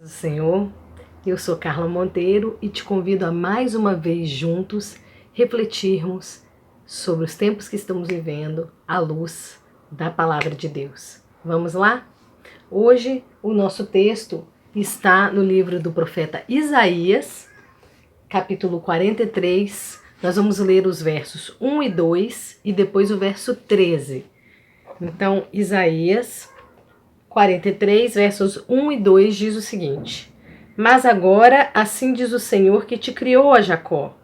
Senhor, eu sou Carla Monteiro e te convido a mais uma vez juntos refletirmos sobre os tempos que estamos vivendo à luz da Palavra de Deus. Vamos lá? Hoje o nosso texto está no livro do profeta Isaías, capítulo 43. Nós vamos ler os versos 1 e 2 e depois o verso 13. Então, Isaías 43, versos 1 e 2 diz o seguinte: Mas agora, assim diz o Senhor que te criou, ó Jacó,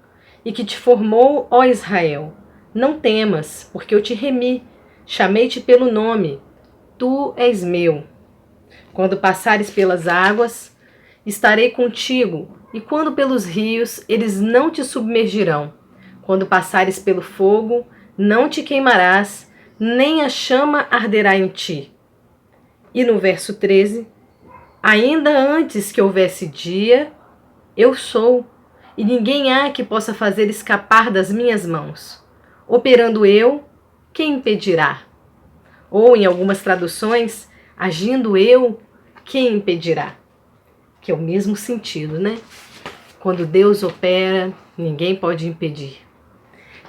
e que te formou, ó Israel. Não temas, porque eu te remi, chamei-te pelo nome, tu és meu. Quando passares pelas águas, estarei contigo, e quando pelos rios, eles não te submergirão. Quando passares pelo fogo, não te queimarás, nem a chama arderá em ti. E no verso 13, ainda antes que houvesse dia, eu sou, e ninguém há que possa fazer escapar das minhas mãos. Operando eu, quem impedirá? Ou, em algumas traduções, agindo eu, quem impedirá? Que é o mesmo sentido, né? Quando Deus opera, ninguém pode impedir.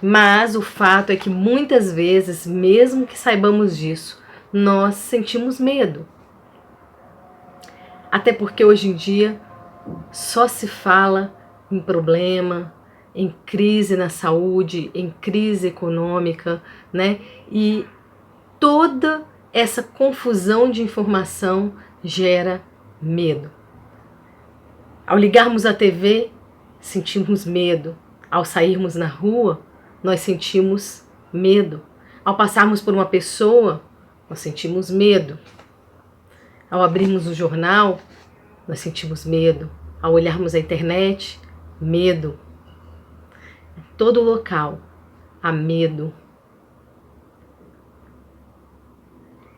Mas o fato é que muitas vezes, mesmo que saibamos disso, nós sentimos medo. Até porque hoje em dia só se fala em problema, em crise na saúde, em crise econômica, né? E toda essa confusão de informação gera medo. Ao ligarmos a TV, sentimos medo. Ao sairmos na rua, nós sentimos medo. Ao passarmos por uma pessoa, nós sentimos medo. Ao abrirmos o jornal, nós sentimos medo. Ao olharmos a internet, medo. Em todo local há medo.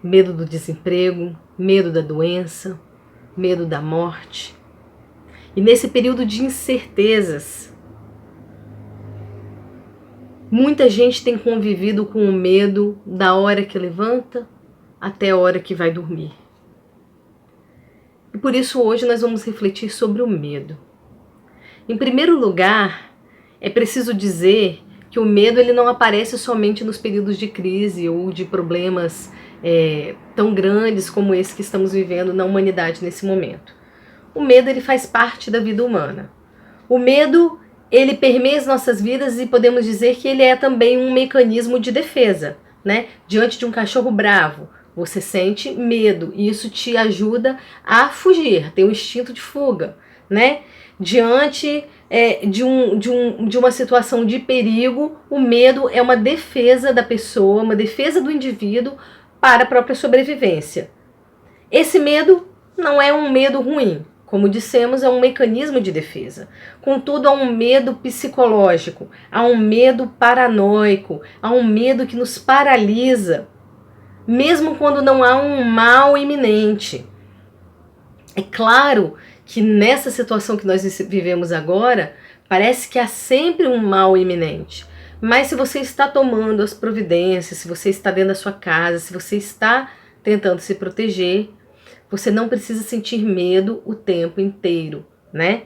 Medo do desemprego, medo da doença, medo da morte. E nesse período de incertezas, muita gente tem convivido com o medo da hora que levanta até a hora que vai dormir. E por isso hoje nós vamos refletir sobre o medo. Em primeiro lugar, é preciso dizer que o medo ele não aparece somente nos períodos de crise ou de problemas tão grandes como esse que estamos vivendo na humanidade nesse momento. O medo ele faz parte da vida humana. O medo ele permeia as nossas vidas e podemos dizer que ele é também um mecanismo de defesa, né? Diante de um cachorro bravo, você sente medo e isso te ajuda a fugir, tem um instinto de fuga, né? Diante de uma situação de perigo, o medo é uma defesa da pessoa, uma defesa do indivíduo para a própria sobrevivência. Esse medo não é um medo ruim, como dissemos, é um mecanismo de defesa. Contudo, há um medo psicológico, há um medo paranoico, há um medo que nos paralisa, mesmo quando não há um mal iminente. É claro que nessa situação que nós vivemos agora, parece que há sempre um mal iminente. Mas se você está tomando as providências, se você está dentro da sua casa, se você está tentando se proteger, você não precisa sentir medo o tempo inteiro, né?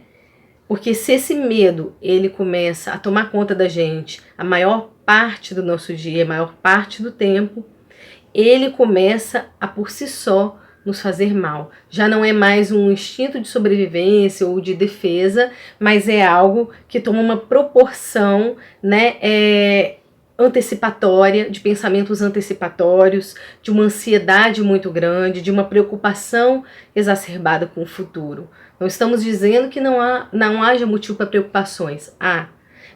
Porque se esse medo ele começa a tomar conta da gente a maior parte do nosso dia, a maior parte do tempo, ele começa a por si só nos fazer mal. Já não é mais um instinto de sobrevivência ou de defesa, mas é algo que toma uma proporção, né, antecipatória, de pensamentos antecipatórios, de uma ansiedade muito grande, de uma preocupação exacerbada com o futuro. Não estamos dizendo que não haja motivo para preocupações.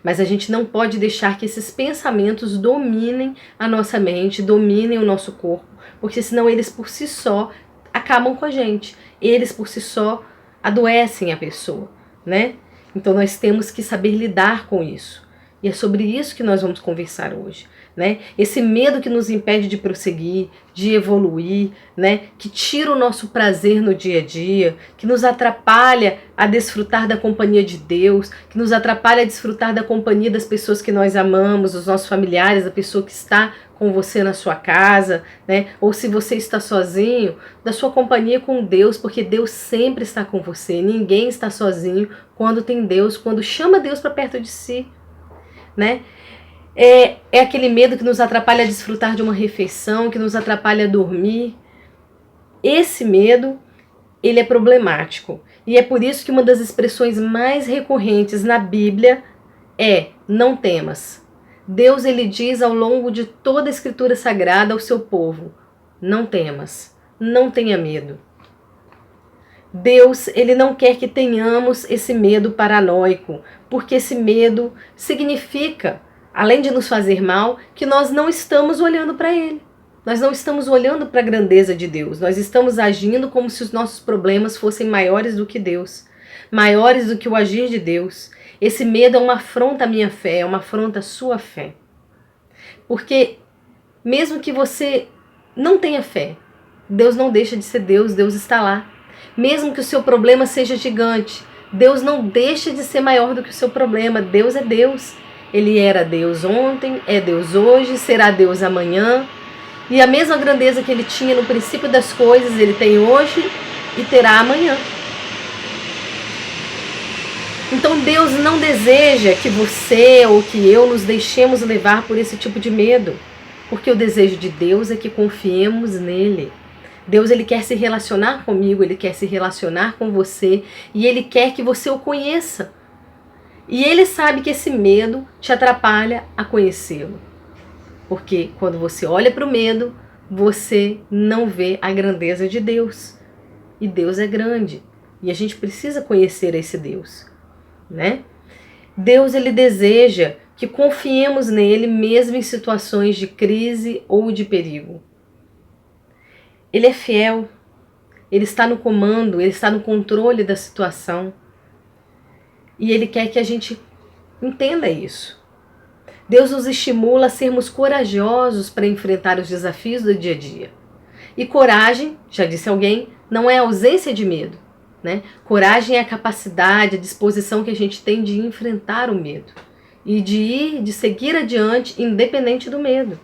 Mas a gente não pode deixar que esses pensamentos dominem a nossa mente, dominem o nosso corpo, porque senão eles por si só acabam com a gente. Eles por si só adoecem a pessoa, né? Então nós temos que saber lidar com isso. E é sobre isso que nós vamos conversar hoje, né? Esse medo que nos impede de prosseguir, de evoluir, né? Que tira o nosso prazer no dia a dia, que nos atrapalha a desfrutar da companhia de Deus, que nos atrapalha a desfrutar da companhia das pessoas que nós amamos, dos nossos familiares, da pessoa que está com você na sua casa, né? Ou se você está sozinho, da sua companhia com Deus, porque Deus sempre está com você. Ninguém está sozinho quando tem Deus, quando chama Deus para perto de si, né? É aquele medo que nos atrapalha a desfrutar de uma refeição, que nos atrapalha a dormir. Esse medo, ele é problemático. E é por isso que uma das expressões mais recorrentes na Bíblia é: não temas. Deus, ele diz ao longo de toda a Escritura Sagrada ao seu povo: não temas, não tenha medo. Deus, ele não quer que tenhamos esse medo paranoico, porque esse medo significa, além de nos fazer mal, que nós não estamos olhando para ele. Nós não estamos olhando para a grandeza de Deus. Nós estamos agindo como se os nossos problemas fossem maiores do que Deus, maiores do que o agir de Deus. Esse medo é uma afronta à minha fé, é uma afronta à sua fé. Porque mesmo que você não tenha fé, Deus não deixa de ser Deus, Deus está lá. Mesmo que o seu problema seja gigante, Deus não deixa de ser maior do que o seu problema. Deus é Deus. Ele era Deus ontem, é Deus hoje, será Deus amanhã. E a mesma grandeza que ele tinha no princípio das coisas, ele tem hoje e terá amanhã. Então Deus não deseja que você ou que eu nos deixemos levar por esse tipo de medo. Porque o desejo de Deus é que confiemos nele. Deus, ele quer se relacionar comigo, ele quer se relacionar com você e ele quer que você o conheça. E ele sabe que esse medo te atrapalha a conhecê-lo. Porque quando você olha para o medo, você não vê a grandeza de Deus. E Deus é grande. E a gente precisa conhecer esse Deus, né? Deus, ele deseja que confiemos nele mesmo em situações de crise ou de perigo. Ele é fiel, ele está no comando, ele está no controle da situação. E ele quer que a gente entenda isso. Deus nos estimula a sermos corajosos para enfrentar os desafios do dia a dia. E coragem, já disse alguém, não é ausência de medo, né? Coragem é a capacidade, a disposição que a gente tem de enfrentar o medo. E de seguir adiante independente do medo.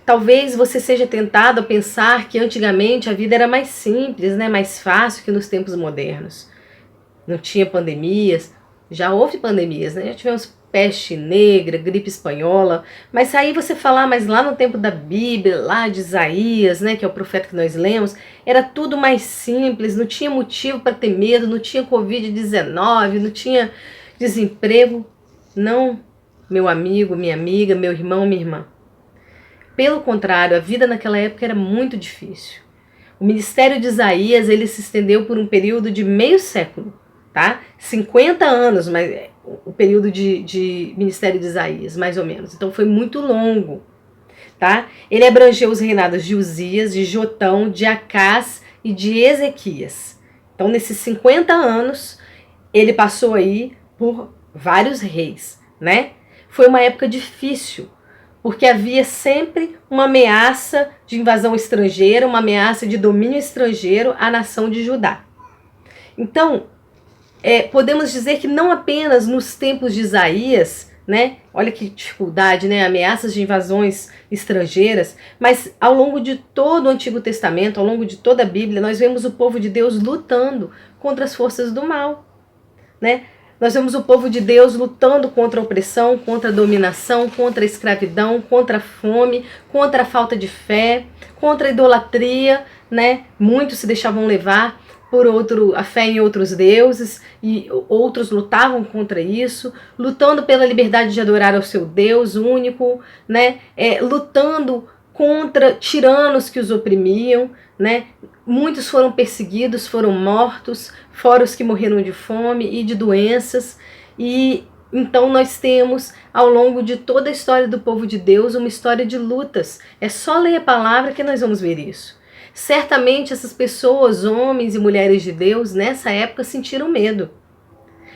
Talvez você seja tentado a pensar que antigamente a vida era mais simples, né? Mais fácil que nos tempos modernos. Não tinha pandemias, já houve pandemias, né? Já tivemos peste negra, gripe espanhola, mas aí você falar, mas lá no tempo da Bíblia, lá de Isaías, né, que é o profeta que nós lemos, era tudo mais simples, não tinha motivo para ter medo, não tinha Covid-19, não tinha desemprego. Não, meu amigo, minha amiga, meu irmão, minha irmã. Pelo contrário, a vida naquela época era muito difícil. O ministério de Isaías, ele se estendeu por um período de meio século, tá? 50 anos, mas o período de ministério de Isaías, mais ou menos. Então foi muito longo, tá? Ele abrangeu os reinados de Uzias, de Jotão, de Acás e de Ezequias. Então nesses 50 anos, ele passou aí por vários reis, né? Foi uma época difícil, porque havia sempre uma ameaça de invasão estrangeira, uma ameaça de domínio estrangeiro à nação de Judá. Então, podemos dizer que não apenas nos tempos de Isaías, né? Olha que dificuldade, né? Ameaças de invasões estrangeiras, mas ao longo de todo o Antigo Testamento, ao longo de toda a Bíblia, nós vemos o povo de Deus lutando contra as forças do mal, né? Nós vemos o povo de Deus lutando contra a opressão, contra a dominação, contra a escravidão, contra a fome, contra a falta de fé, contra a idolatria, né? Muitos se deixavam levar por a fé em outros deuses e outros lutavam contra isso, lutando pela liberdade de adorar ao seu Deus único, né? Lutando contra tiranos que os oprimiam, né? Muitos foram perseguidos, foram mortos, fora os que morreram de fome e de doenças. E então nós temos, ao longo de toda a história do povo de Deus, uma história de lutas. É só ler a palavra que nós vamos ver isso. Certamente essas pessoas, homens e mulheres de Deus, nessa época sentiram medo.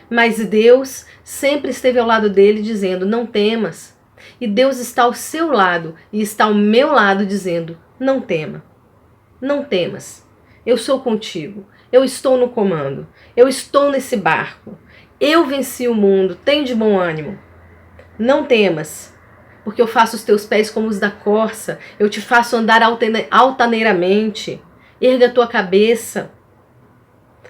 Mas Deus sempre esteve ao lado dele dizendo, não temas. E Deus está ao seu lado e está ao meu lado dizendo, não tema, não temas. Eu sou contigo, eu estou no comando, eu estou nesse barco. Eu venci o mundo, tem de bom ânimo. Não temas, porque eu faço os teus pés como os da corça, eu te faço andar altaneiramente. Erga a tua cabeça.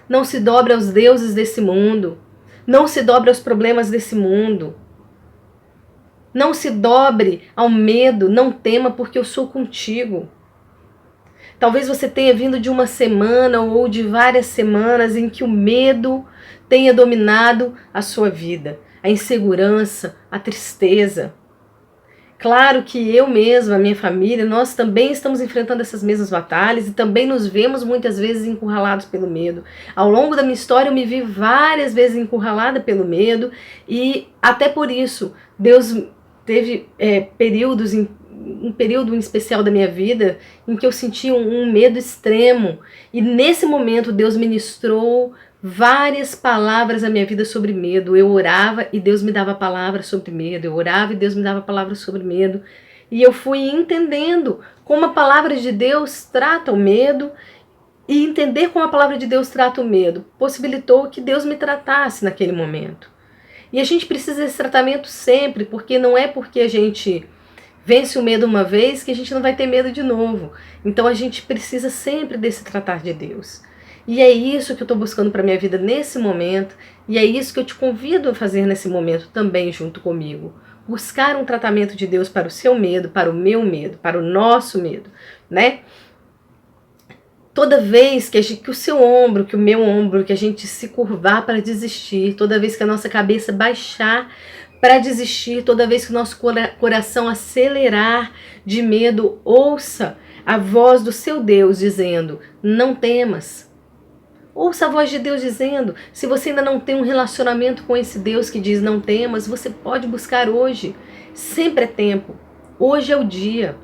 Não se dobre aos deuses desse mundo. Não se dobre aos problemas desse mundo. Não se dobre ao medo. Não tema, porque eu sou contigo. Talvez você tenha vindo de uma semana ou de várias semanas em que o medo tenha dominado a sua vida. A insegurança, a tristeza. Claro que eu mesma, a minha família, nós também estamos enfrentando essas mesmas batalhas e também nos vemos muitas vezes encurralados pelo medo. Ao longo da minha história eu me vi várias vezes encurralada pelo medo e até por isso Deus teve um período em especial da minha vida em que eu senti um medo extremo e nesse momento Deus ministrou várias palavras na minha vida sobre medo. Eu orava e Deus me dava palavras sobre medo. Eu orava e Deus me dava palavras sobre medo. E eu fui entendendo como a palavra de Deus trata o medo e entender como a palavra de Deus trata o medo possibilitou que Deus me tratasse naquele momento. E a gente precisa desse tratamento sempre, porque não é porque a gente vence o medo uma vez que a gente não vai ter medo de novo. Então a gente precisa sempre desse tratar de Deus. E é isso que eu estou buscando para a minha vida nesse momento, e é isso que eu te convido a fazer nesse momento também junto comigo. Buscar um tratamento de Deus para o seu medo, para o meu medo, para o nosso medo, né? Toda vez que o seu ombro, que o meu ombro, que a gente se curvar para desistir, toda vez que a nossa cabeça baixar para desistir, toda vez que o nosso coração acelerar de medo, ouça a voz do seu Deus dizendo, não temas. Ouça a voz de Deus dizendo, se você ainda não tem um relacionamento com esse Deus que diz não temas, você pode buscar hoje. Sempre é tempo. Hoje é o dia.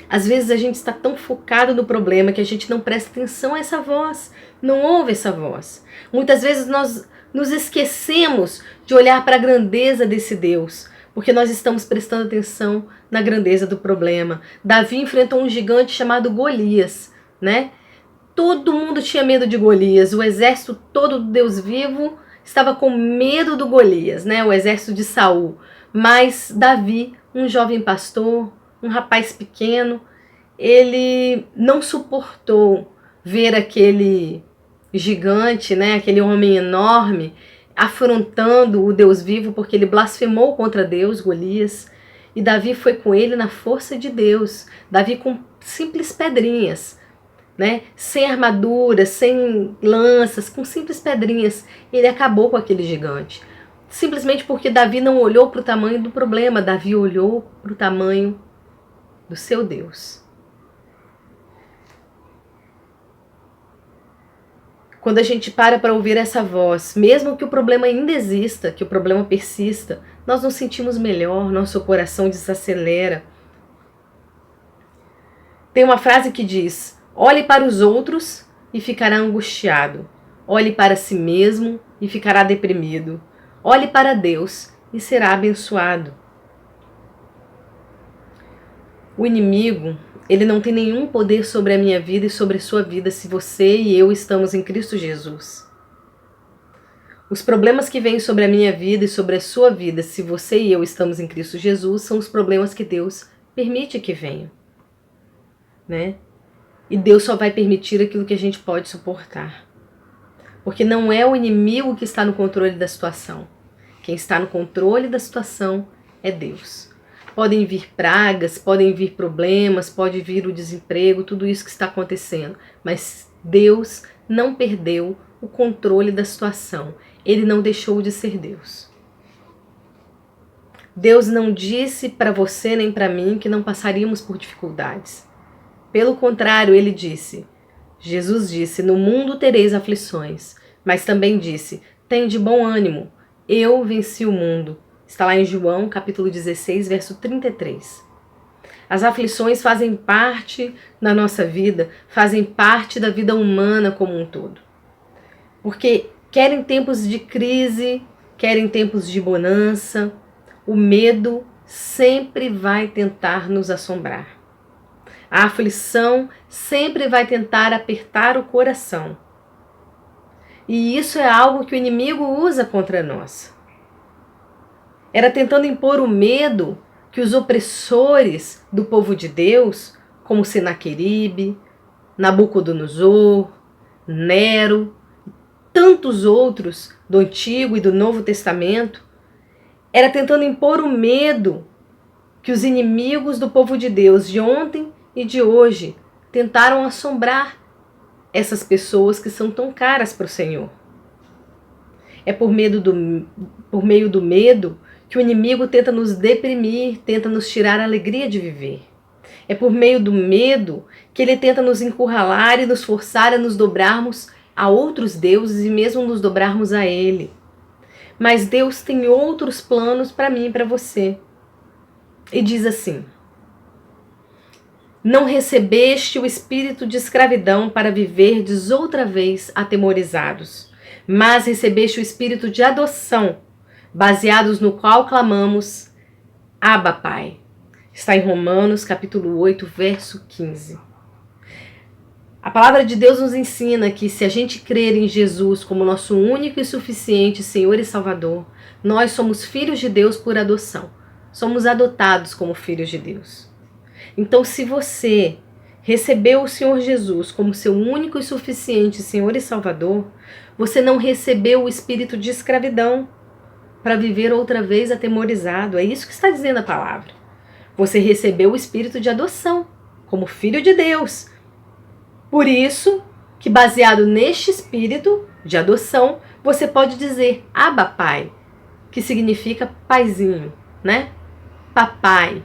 Às vezes a gente está tão focado no problema que a gente não presta atenção a essa voz, não ouve essa voz. Muitas vezes nós nos esquecemos de olhar para a grandeza desse Deus, porque nós estamos prestando atenção na grandeza do problema. Davi enfrentou um gigante chamado Golias, né? Todo mundo tinha medo de Golias, o exército todo do Deus vivo estava com medo do Golias, né? O exército de Saul. Mas Davi, um jovem pastor, um rapaz pequeno, ele não suportou ver aquele gigante, né? Aquele homem enorme, afrontando o Deus vivo, porque ele blasfemou contra Deus, Golias. E Davi foi com ele na força de Deus. Davi com simples pedrinhas, né? Sem armadura, sem lanças, com simples pedrinhas, ele acabou com aquele gigante. Simplesmente porque Davi não olhou para o tamanho do problema, Davi olhou para o tamanho do seu Deus. Quando a gente para ouvir essa voz, mesmo que o problema ainda exista, que o problema persista, nós nos sentimos melhor, nosso coração desacelera. Tem uma frase que diz, olhe para os outros e ficará angustiado. Olhe para si mesmo e ficará deprimido. Olhe para Deus e será abençoado. O inimigo, ele não tem nenhum poder sobre a minha vida e sobre a sua vida se você e eu estamos em Cristo Jesus. Os problemas que vêm sobre a minha vida e sobre a sua vida, se você e eu estamos em Cristo Jesus, são os problemas que Deus permite que venham, né? E Deus só vai permitir aquilo que a gente pode suportar. Porque não é o inimigo que está no controle da situação. Quem está no controle da situação é Deus. Podem vir pragas, podem vir problemas, pode vir o desemprego, tudo isso que está acontecendo. Mas Deus não perdeu o controle da situação. Ele não deixou de ser Deus. Deus não disse para você nem para mim que não passaríamos por dificuldades. Pelo contrário, ele disse, Jesus disse, no mundo tereis aflições, mas também disse, tende bom ânimo, eu venci o mundo. Está lá em João, capítulo 16, verso 33. As aflições fazem parte da nossa vida, fazem parte da vida humana como um todo. Porque Quer em tempos de crise, quer em tempos de bonança, o medo sempre vai tentar nos assombrar. A aflição sempre vai tentar apertar o coração. E isso é algo que o inimigo usa contra nós. Era tentando impor o medo que os opressores do povo de Deus, como Senaqueribe, Nabucodonosor, Nero, tantos outros do Antigo e do Novo Testamento, era tentando impor o medo que os inimigos do povo de Deus de ontem e de hoje tentaram assombrar essas pessoas que são tão caras para o Senhor. É por meio do medo que o inimigo tenta nos deprimir, tenta nos tirar a alegria de viver. É por meio do medo que ele tenta nos encurralar e nos forçar a nos dobrarmos a outros deuses e mesmo nos dobrarmos a ele. Mas Deus tem outros planos para mim e para você. E diz assim: não recebeste o espírito de escravidão para viverdes outra vez atemorizados, mas recebeste o espírito de adoção, baseados no qual clamamos, Abba, Pai. Está em Romanos capítulo 8, verso 15. A palavra de Deus nos ensina que se a gente crer em Jesus como nosso único e suficiente Senhor e Salvador, nós somos filhos de Deus por adoção. Somos adotados como filhos de Deus. Então, se você recebeu o Senhor Jesus como seu único e suficiente Senhor e Salvador, você não recebeu o espírito de escravidão para viver outra vez atemorizado. É isso que está dizendo a palavra. Você recebeu o espírito de adoção como filho de Deus. Por isso que, baseado neste espírito de adoção, você pode dizer Abba, Pai, que significa paizinho, né? Papai.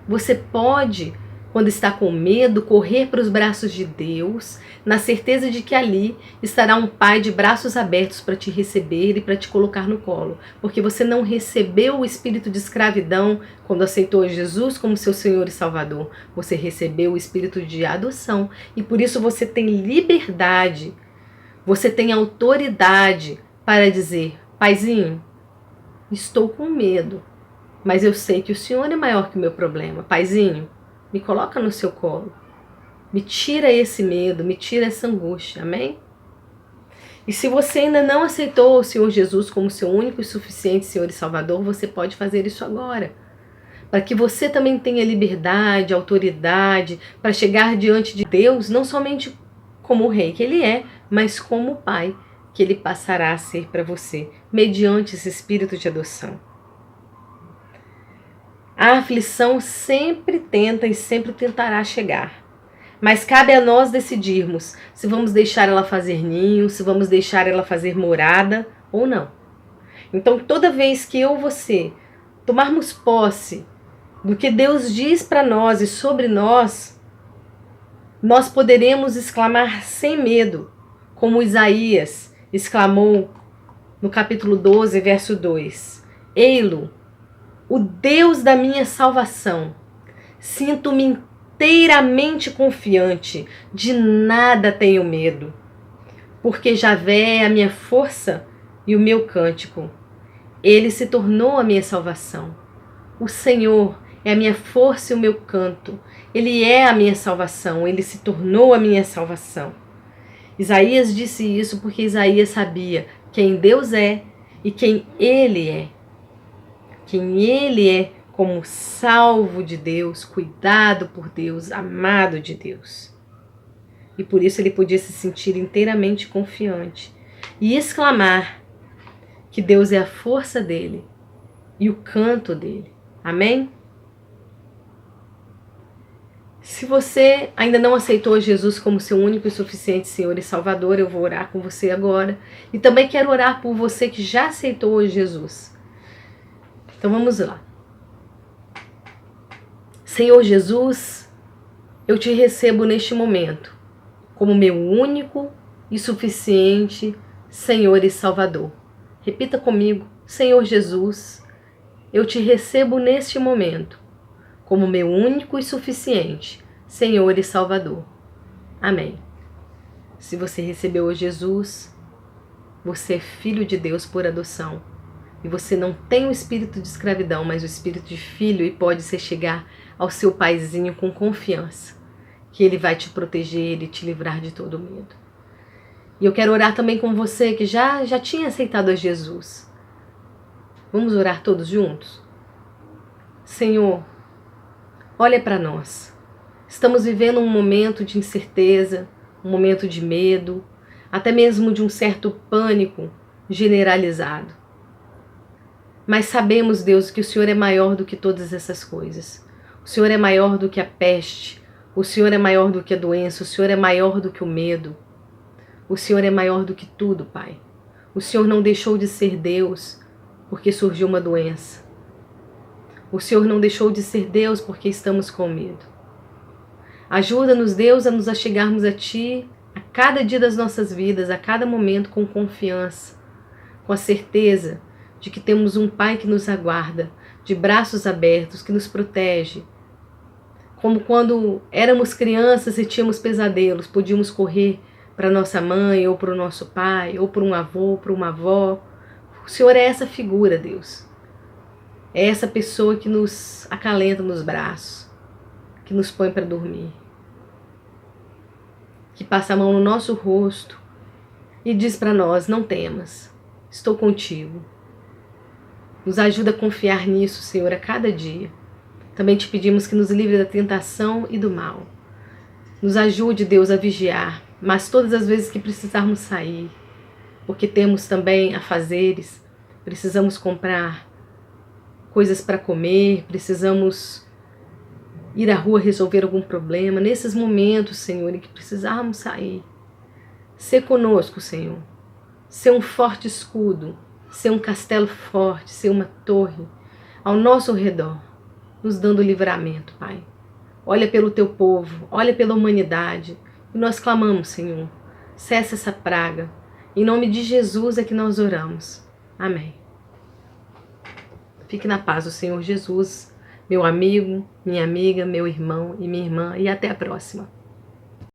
Você pode, quando está com medo, correr para os braços de Deus, na certeza de que ali estará um pai de braços abertos para te receber e para te colocar no colo. Porque você não recebeu o espírito de escravidão quando aceitou Jesus como seu Senhor e Salvador. Você recebeu o espírito de adoção e por isso você tem liberdade, você tem autoridade para dizer, paizinho, estou com medo, mas eu sei que o Senhor é maior que o meu problema. Paizinho, me coloca no seu colo. Me tira esse medo, me tira essa angústia. Amém? E se você ainda não aceitou o Senhor Jesus como seu único e suficiente Senhor e Salvador, você pode fazer isso agora. Para que você também tenha liberdade, autoridade, para chegar diante de Deus, não somente como o rei que ele é, mas como o pai que ele passará a ser para você, mediante esse espírito de adoção. A aflição sempre tenta e sempre tentará chegar. Mas cabe a nós decidirmos se vamos deixar ela fazer ninho, se vamos deixar ela fazer morada ou não. Então, toda vez que eu e você tomarmos posse do que Deus diz para nós e sobre nós, nós poderemos exclamar sem medo, como Isaías exclamou no capítulo 12, verso 2. Ei-lo, o Deus da minha salvação, sinto-me inteiramente confiante, de nada tenho medo, porque Javé é a minha força e o meu cântico. Ele se tornou a minha salvação. O Senhor é a minha força e o meu canto. Ele é a minha salvação, ele se tornou a minha salvação. Isaías disse isso porque Isaías sabia quem Deus é e quem ele é. Quem ele é como salvo de Deus, cuidado por Deus, amado de Deus. E por isso ele podia se sentir inteiramente confiante e exclamar que Deus é a força dele e o canto dele. Amém? Se você ainda não aceitou Jesus como seu único e suficiente Senhor e Salvador, eu vou orar com você agora. E também quero orar por você que já aceitou Jesus. Então vamos lá. Senhor Jesus, eu te recebo neste momento como meu único e suficiente Senhor e Salvador. Repita comigo, Senhor Jesus, eu te recebo neste momento como meu único e suficiente Senhor e Salvador. Amém. Se você recebeu Jesus, Você é filho de Deus por adoção. E você não tem o espírito de escravidão, mas o espírito de filho, e pode se chegar ao seu paizinho com confiança, que ele vai te proteger e te livrar de todo medo. E eu quero orar também com você que já tinha aceitado a Jesus. Vamos orar todos juntos? Senhor, olha para nós. Estamos vivendo um momento de incerteza, um momento de medo, até mesmo de um certo pânico generalizado. Mas sabemos, Deus, que o Senhor é maior do que todas essas coisas. O Senhor é maior do que a peste, o Senhor é maior do que a doença, o Senhor é maior do que o medo. O Senhor é maior do que tudo, Pai. O Senhor não deixou de ser Deus porque surgiu uma doença. O Senhor não deixou de ser Deus porque estamos com medo. Ajuda-nos, Deus, a nos achegarmos a Ti a cada dia das nossas vidas, a cada momento com confiança, com a certeza de que temos um Pai que nos aguarda, de braços abertos, que nos protege. Como quando éramos crianças e tínhamos pesadelos, podíamos correr para nossa mãe, ou para o nosso pai, ou para um avô, ou para uma avó. O Senhor é essa figura, Deus. É essa pessoa que nos acalenta nos braços, que nos põe para dormir, que passa a mão no nosso rosto e diz para nós: não temas, estou contigo. Nos ajuda a confiar nisso, Senhor, a cada dia. Também te pedimos que nos livre da tentação e do mal. Nos ajude, Deus, a vigiar, mas todas as vezes que precisarmos sair, porque temos também afazeres, precisamos comprar coisas para comer, precisamos ir à rua resolver algum problema. Nesses momentos, Senhor, em que precisarmos sair, sê conosco, Senhor. Sê um forte escudo, sê um castelo forte, sê uma torre ao nosso redor, nos dando livramento, Pai. Olha pelo Teu povo, olha pela humanidade. E nós clamamos, Senhor, cessa essa praga. Em nome de Jesus é que nós oramos. Amém. Fique na paz do Senhor Jesus, meu amigo, minha amiga, meu irmão e minha irmã, e até a próxima.